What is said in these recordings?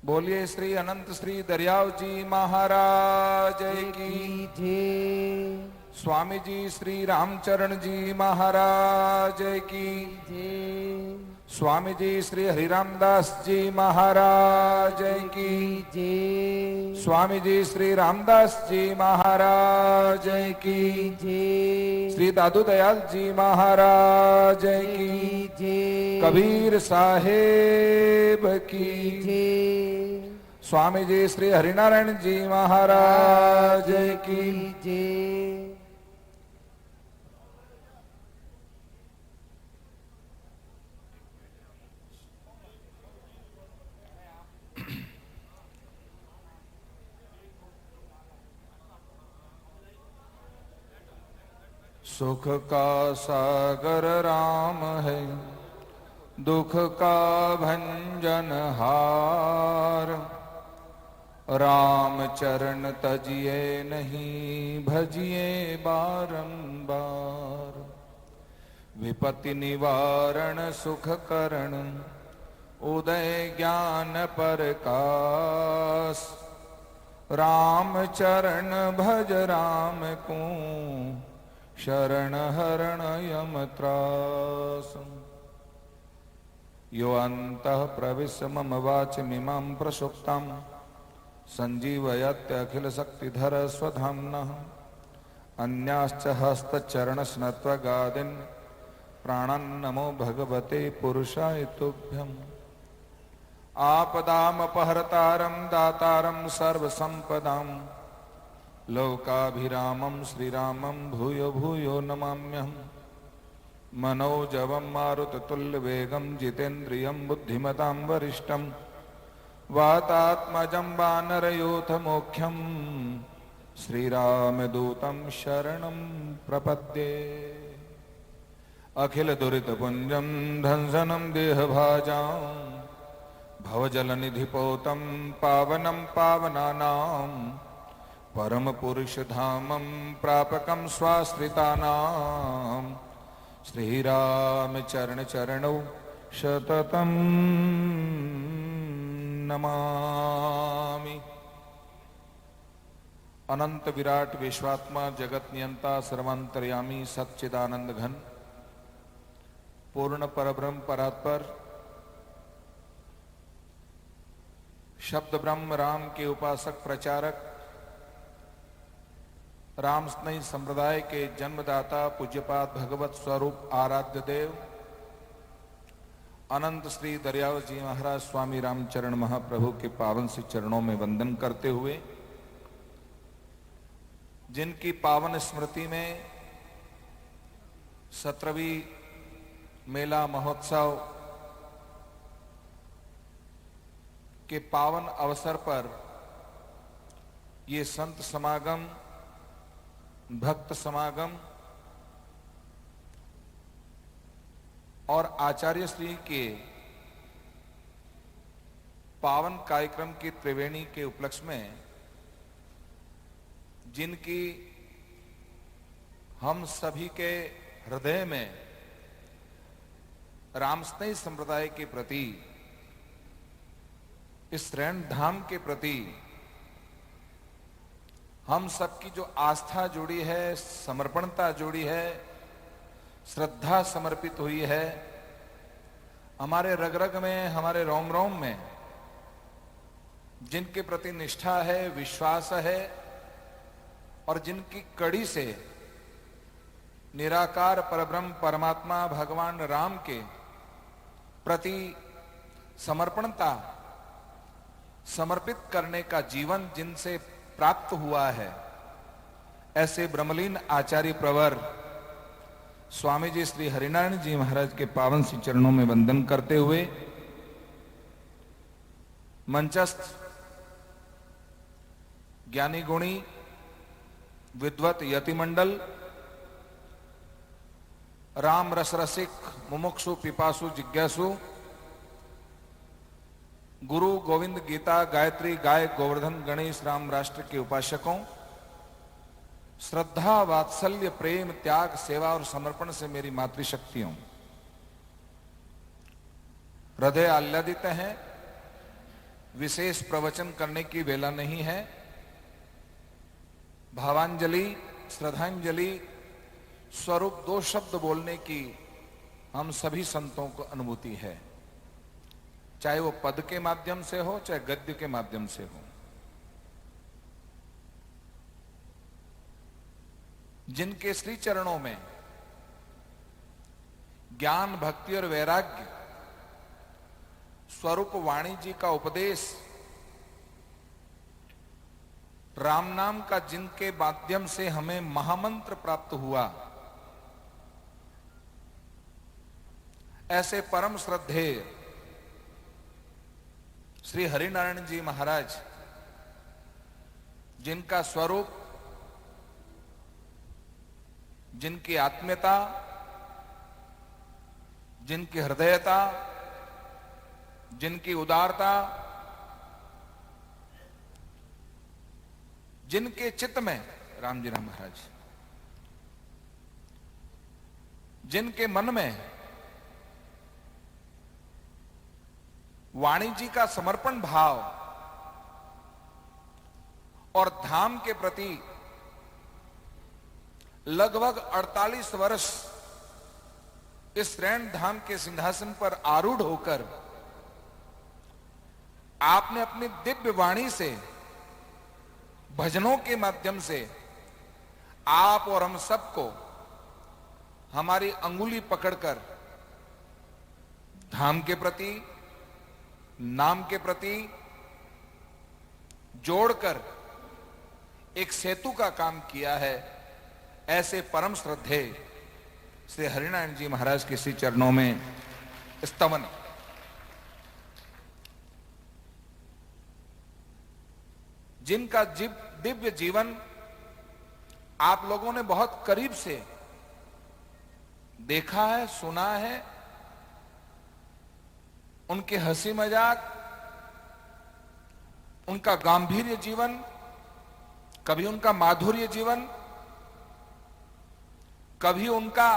बोलिए श्री अनंत श्री दरियाव जी महाराज की जय। स्वामी जी श्री रामचरण जी महाराज की जय। स्वामी जी श्री हरिरामदास जी महाराज की जय। स्वामी जी श्री रामदास जी महाराज की जय। श्री दादू दयाल जी महाराज की जय। कबीर साहेब की जय। स्वामी जी श्री हरिनारायण जी महाराज की जय। सुख का सागर राम है, दुख का भंजन हार। राम चरण तजिए नहीं, भजिए बारंबार। विपत्ति निवारण सुख करण, उदय ज्ञान प्रकाश। राम चरण भज राम को, शरण हरण यम त्रास। यो अन्तः प्रविश्य मम वाचमिमां प्रसुप्तां, संजीवयत्यखिल शक्तिधर स्वधाम्नः। अन्याश्च हस्तचरणस्नत्वगादीन्, प्राणान्नमो भगवते पुरुषाय तुभ्यम्। आपदामपहर्तारं दातारं सर्वसम्पदां, लोकाभिरामं श्रीरामं भूयो भूयो नमाम्यहम्। मनोजवं मारुततुल्यवेगं जितेन्द्रियं बुद्धिमतां वरिष्ठं, वातात्मजं वानरयूथमुख्यं, श्रीरामदूतं शरणं प्रपद्ये। अखिलदुरितपुञ्जं ध्वंसनं देहभाजां, भवजलनिधिपोतं पावनं पावनानां। परम पुरुष धामं प्रापकं स्वाश्रितानां, श्रीराम चरण चरणौ शततं नमामि। अनंत विराट विश्वात्मा जगत नियंता सर्वांतर्यामी सच्चिदानंद घन पूर्ण परब्रह्म परात्पर शब्द ब्रह्म राम के उपासक प्रचारक, राम स्नेही संप्रदाय के जन्मदाता पूज्यपाद भगवत स्वरूप आराध्य देव अनंत श्री दरियाव जी महाराज स्वामी रामचरण महाप्रभु के पावन से चरणों में वंदन करते हुए, जिनकी पावन स्मृति में 17वीं मेला महोत्सव के पावन अवसर पर ये संत समागम, भक्त समागम और आचार्य श्री के पावन कार्यक्रम की त्रिवेणी के उपलक्ष्य में, जिनकी हम सभी के हृदय में रामस्नेही संप्रदाय के प्रति, इस रैन धाम के प्रति हम सबकी जो आस्था जुड़ी है, समर्पणता जुड़ी है, श्रद्धा समर्पित हुई है, हमारे रग रग में, हमारे रोम रोम में जिनके प्रति निष्ठा है, विश्वास है और जिनकी कड़ी से निराकार परब्रह्म परमात्मा भगवान राम के प्रति समर्पणता, समर्पित करने का जीवन जिनसे प्राप्त हुआ है, ऐसे ब्रह्मलीन आचार्य प्रवर स्वामी जी श्री हरिनारायण जी महाराज के पावन श्री चरणों में वंदन करते हुए, मंचस्थ ज्ञानी गुणी विद्वत यतिमंडल, राम रस रसिक मुमुक्षु पिपासु जिज्ञासु, गुरु गोविंद गीता गायत्री गाय गोवर्धन गणेश राम राष्ट्र के उपासकों, श्रद्धा वात्सल्य प्रेम त्याग सेवा और समर्पण से मेरी मातृशक्तियों, हृदय आह्लादित हैं, विशेष प्रवचन करने की वेला नहीं है। भावांजलि, श्रद्धांजलि स्वरूप 2 शब्द बोलने की हम सभी संतों को अनुभूति है, चाहे वो पद के माध्यम से हो, चाहे गद्य के माध्यम से हो। जिनके श्री चरणों में ज्ञान, भक्ति और वैराग्य स्वरूप वाणी जी का उपदेश, राम नाम का जिनके माध्यम से हमें महामंत्र प्राप्त हुआ, ऐसे परम श्रद्धेय श्री हरिनारायण जी महाराज, जिनका स्वरूप, जिनकी आत्मीयता, जिनकी हृदयता, जिनकी उदारता, जिनके चित्त में राम जी राम महाराज, जिनके मन में वाणी जी का समर्पण भाव और धाम के प्रति लगभग 48 वर्ष इस रैन धाम के सिंहासन पर आरूढ़ होकर आपने अपनी दिव्य वाणी से, भजनों के माध्यम से आप और हम सबको हमारी अंगुली पकड़कर धाम के प्रति, नाम के प्रति जोड़कर एक सेतु का काम किया है। ऐसे परम श्रद्धेय श्री हरिनारायण जी महाराज के श्री चरणों में स्तवन। जिनका दिव्य जीवन आप लोगों ने बहुत करीब से देखा है, सुना है, उनके हंसी मजाक, उनका गांभीर्य जीवन, कभी उनका माधुर्य जीवन, कभी उनका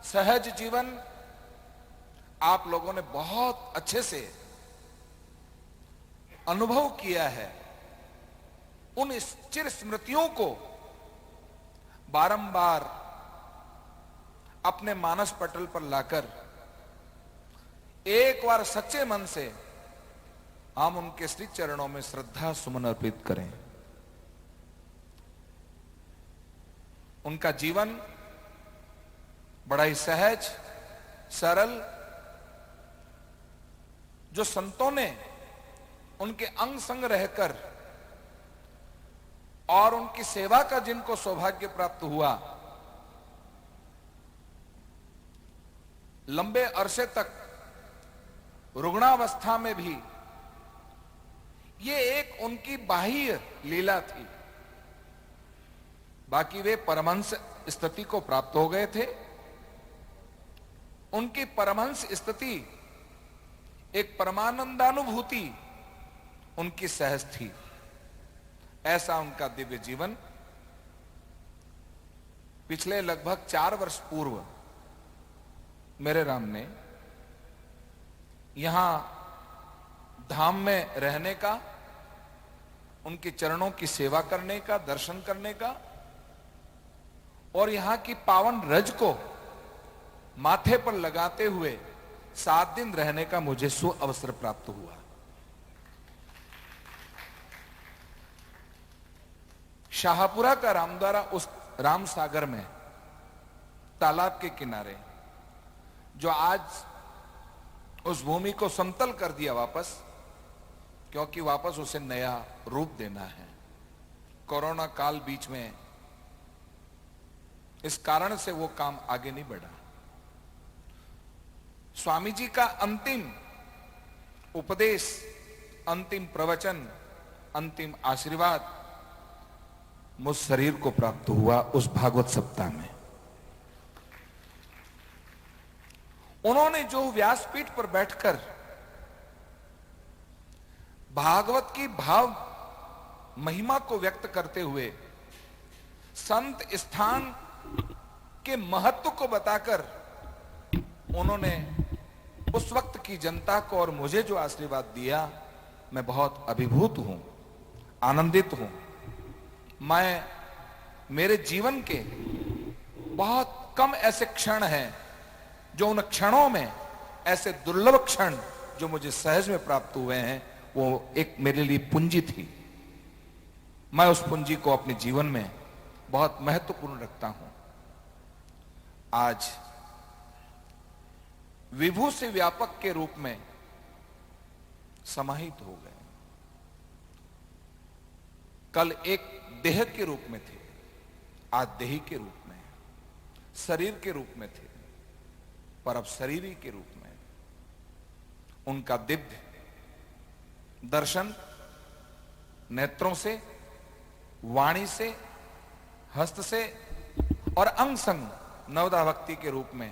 सहज जीवन आप लोगों ने बहुत अच्छे से अनुभव किया है। उन चिर स्मृतियों को बारंबार अपने मानस पटल पर लाकर एक बार सच्चे मन से हम उनके श्री चरणों में श्रद्धा सुमन अर्पित करें। उनका जीवन बड़ा ही सहज, सरल, जो संतों ने उनके अंग संग रहकर और उनकी सेवा का जिनको सौभाग्य प्राप्त हुआ, लंबे अरसे तक रुग्णावस्था में भी ये एक उनकी बाह्य लीला थी। बाकी वे परमहंस स्थिति को प्राप्त हो गए थे। उनकी परमहंस स्थिति एक परमानंदानुभूति उनकी सहज थी। ऐसा उनका दिव्य जीवन। पिछले लगभग 4 वर्ष पूर्व मेरे राम ने यहां धाम में रहने का, उनके चरणों की सेवा करने का, दर्शन करने का और यहां की पावन रज को माथे पर लगाते हुए 7 दिन रहने का मुझे सुअवसर प्राप्त हुआ। शाहपुरा का रामद्वारा, उस राम सागर में तालाब के किनारे, जो आज उस भूमि को समतल कर दिया वापस, क्योंकि वापस उसे नया रूप देना है। कोरोना काल बीच में, इस कारण से वो काम आगे नहीं बढ़ा। स्वामी जी का अंतिम उपदेश, अंतिम प्रवचन, अंतिम आशीर्वाद मुझ शरीर को प्राप्त हुआ उस भागवत सप्ताह में। उन्होंने जो व्यासपीठ पर बैठकर भागवत की भाव महिमा को व्यक्त करते हुए संत स्थान के महत्व को बताकर उन्होंने उस वक्त की जनता को और मुझे जो आशीर्वाद दिया, मैं बहुत अभिभूत हूं, आनंदित हूं। मैं मेरे जीवन के बहुत कम ऐसे क्षण हैं जो उन क्षणों में ऐसे दुर्लभ क्षण जो मुझे सहज में प्राप्त हुए हैं, वो एक मेरे लिए पूंजी थी। मैं उस पूंजी को अपने जीवन में बहुत महत्वपूर्ण रखता हूं। आज विभू से व्यापक के रूप में समाहित हो गए। कल एक देह के रूप में थे, आज देही के रूप में, शरीर के रूप में थे, पर अब शरीरी के रूप में। उनका दिव्य दर्शन नेत्रों से, वाणी से, हस्त से और अंग संग नवदा भक्ति के रूप में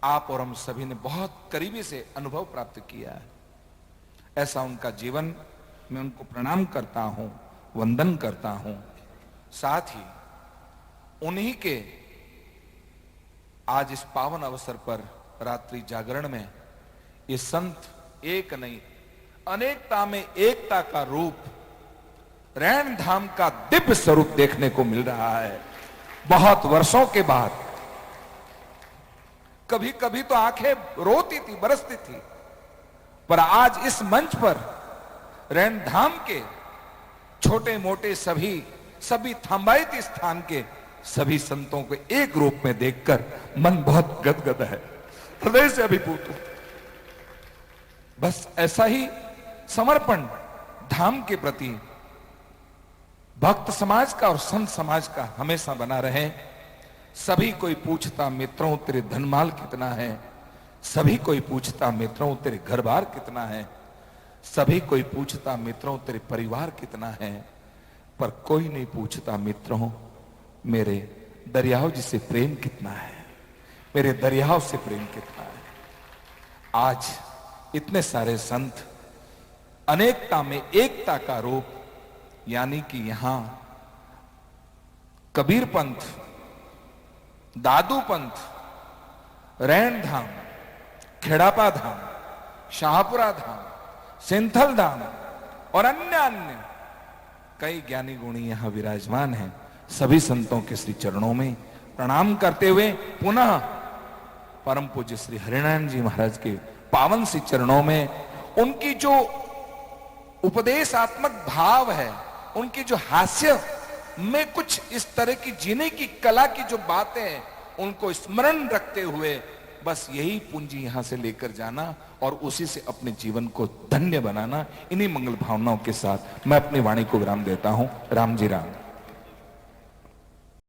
आप और हम सभी ने बहुत करीबी से अनुभव प्राप्त किया है। ऐसा उनका जीवन, मैं उनको प्रणाम करता हूं, वंदन करता हूं। साथ ही उन्हीं के आज इस पावन अवसर पर रात्रि जागरण में ये संत एक नहीं अनेकता में एकता का रूप, रैन धाम का दिव्य स्वरूप देखने को मिल रहा है। बहुत वर्षों के बाद कभी कभी तो आंखें रोती थी, बरसती थी, पर आज इस मंच पर रैन धाम के छोटे मोटे सभी थंबाइती स्थान के सभी संतों को एक रूप में देखकर मन बहुत गदगद है, हृदय से अभिभूत हूं। बस ऐसा ही समर्पण धाम के प्रति भक्त समाज का और संत समाज का हमेशा बना रहे। सभी कोई पूछता मित्रों तेरे धनमाल कितना है, सभी कोई पूछता मित्रों तेरे घर बार कितना है, सभी कोई पूछता मित्रों तेरे परिवार कितना है, पर कोई नहीं पूछता मित्रों मेरे दरियाओं जी से प्रेम कितना है, मेरे दरियाओं से प्रेम कितना है। आज इतने सारे संत अनेकता में एकता का रूप, यानी कि यहां कबीर पंथ, दादू पंथ, रैन धाम, खेड़ापा धाम, शाहपुरा धाम, सिंथल धाम और अन्य कई ज्ञानी गुणी यहां विराजमान हैं। सभी संतों के श्री चरणों में प्रणाम करते हुए पुनः परम पूज्य श्री हरिनारायण जी महाराज के पावन श्री चरणों में उनकी जो उपदेशात्मक भाव है, उनकी जो हास्य में कुछ इस तरह की जीने की कला की जो बातें हैं, उनको स्मरण रखते हुए बस यही पूंजी यहां से लेकर जाना और उसी से अपने जीवन को धन्य बनाना। इन्हीं मंगल भावनाओं के साथ मैं अपनी वाणी को विराम देता हूं। राम जी राम।